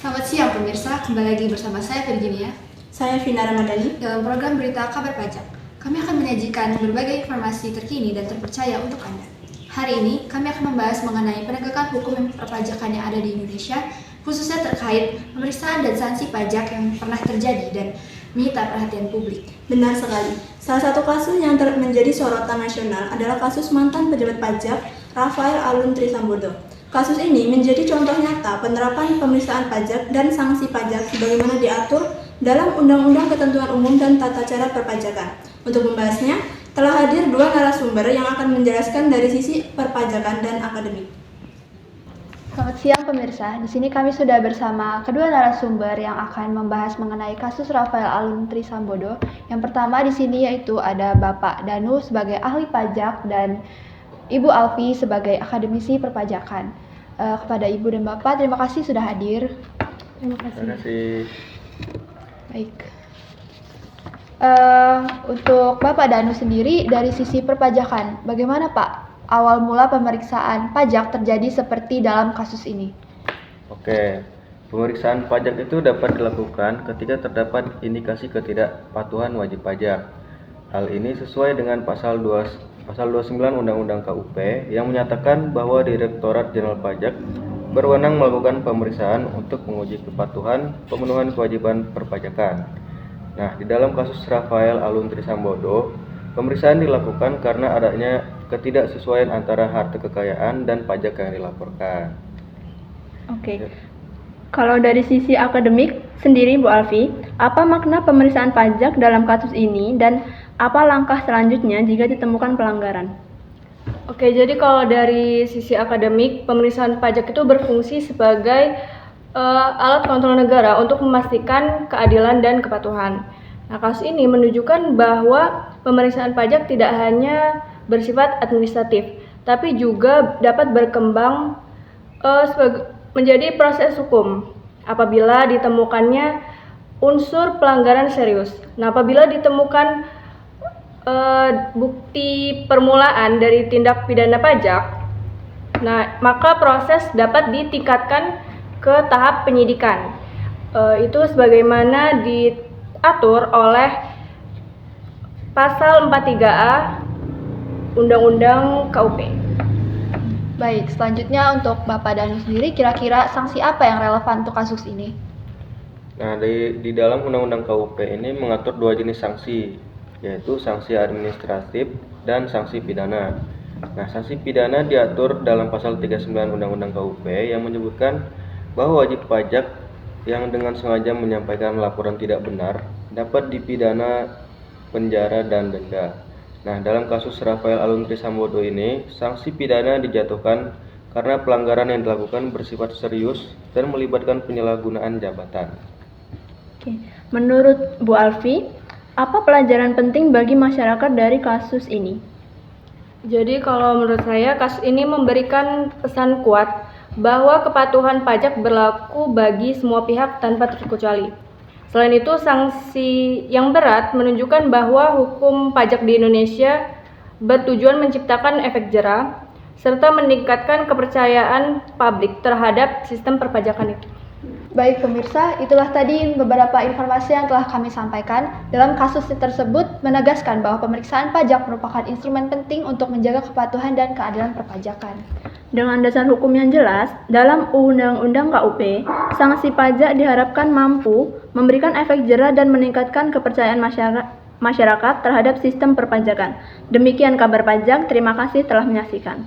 Selamat siang pemirsa, kembali lagi bersama saya Virginia. Saya Vina Ramadhani. Dalam program berita kabar pajak, kami akan menyajikan berbagai informasi terkini dan terpercaya untuk Anda. Hari ini kami akan membahas mengenai penegakan hukum perpajakan yang ada di Indonesia, khususnya terkait pemeriksaan dan sanksi pajak yang pernah terjadi dan menyita perhatian publik. Benar sekali. Salah satu kasus yang menjadi sorotan nasional adalah kasus mantan pejabat pajak Rafael Alun Trisambodo. Kasus ini menjadi contoh nyata penerapan pemeriksaan pajak dan sanksi pajak sebagaimana diatur dalam Undang-Undang Ketentuan Umum dan Tata Cara Perpajakan. Untuk membahasnya, telah hadir dua narasumber yang akan menjelaskan dari sisi perpajakan dan akademik. Selamat siang pemirsa, di sini kami sudah bersama kedua narasumber yang akan membahas mengenai kasus Rafael Alun Trisambodo. Yang pertama di sini yaitu ada Bapak Danu sebagai ahli pajak dan Ibu Alfi sebagai akademisi perpajakan. Kepada Ibu dan Bapak, terima kasih sudah hadir. Terima kasih. Baik. Untuk Bapak Danu sendiri dari sisi perpajakan, bagaimana Pak awal mula pemeriksaan pajak terjadi seperti dalam kasus ini? Oke, pemeriksaan pajak itu dapat dilakukan ketika terdapat indikasi ketidakpatuhan wajib pajak. Hal ini sesuai dengan pasal 29 Undang-Undang KUP yang menyatakan bahwa Direktorat Jenderal Pajak berwenang melakukan pemeriksaan untuk menguji kepatuhan pemenuhan kewajiban perpajakan. Nah, di dalam kasus Rafael Alun Trisambodo, pemeriksaan dilakukan karena adanya ketidaksesuaian antara harta kekayaan dan pajak yang dilaporkan. Oke. Kalau dari sisi akademik sendiri Bu Alfi, apa makna pemeriksaan pajak dalam kasus ini dan apa langkah selanjutnya jika ditemukan pelanggaran? Oke, jadi kalau dari sisi akademik, pemeriksaan pajak itu berfungsi sebagai alat kontrol negara untuk memastikan keadilan dan kepatuhan. Nah, kasus ini menunjukkan bahwa pemeriksaan pajak tidak hanya bersifat administratif, tapi juga dapat berkembang menjadi proses hukum apabila ditemukannya unsur pelanggaran serius. Nah, apabila ditemukan bukti permulaan dari tindak pidana pajak, nah maka proses dapat ditingkatkan ke tahap penyidikan. Itu sebagaimana diatur oleh pasal 43A Undang-Undang KUP. Baik, selanjutnya untuk Bapak Danu sendiri, kira-kira sanksi apa yang relevan untuk kasus ini? Nah, di dalam Undang-Undang KUP ini mengatur dua jenis sanksi, yaitu sanksi administratif dan sanksi pidana. Nah, sanksi pidana diatur dalam pasal 39 Undang-Undang KUP yang menyebutkan bahwa wajib pajak yang dengan sengaja menyampaikan laporan tidak benar dapat dipidana penjara dan denda. Nah, dalam kasus Rafael Alun Trisambodo ini, sanksi pidana dijatuhkan karena pelanggaran yang dilakukan bersifat serius dan melibatkan penyalahgunaan jabatan. Oke. Menurut Bu Alfi, apa pelajaran penting bagi masyarakat dari kasus ini? Jadi kalau menurut saya kasus ini memberikan pesan kuat bahwa kepatuhan pajak berlaku bagi semua pihak tanpa terkecuali. Selain itu, sanksi yang berat menunjukkan bahwa hukum pajak di Indonesia bertujuan menciptakan efek jera serta meningkatkan kepercayaan publik terhadap sistem perpajakan itu. Baik pemirsa, itulah tadi beberapa informasi yang telah kami sampaikan. Dalam kasus tersebut menegaskan bahwa pemeriksaan pajak merupakan instrumen penting untuk menjaga kepatuhan dan keadilan perpajakan. Dengan dasar hukum yang jelas, dalam Undang-Undang KUP, sanksi pajak diharapkan mampu memberikan efek jera dan meningkatkan kepercayaan masyarakat terhadap sistem perpajakan. Demikian kabar pajak, terima kasih telah menyaksikan.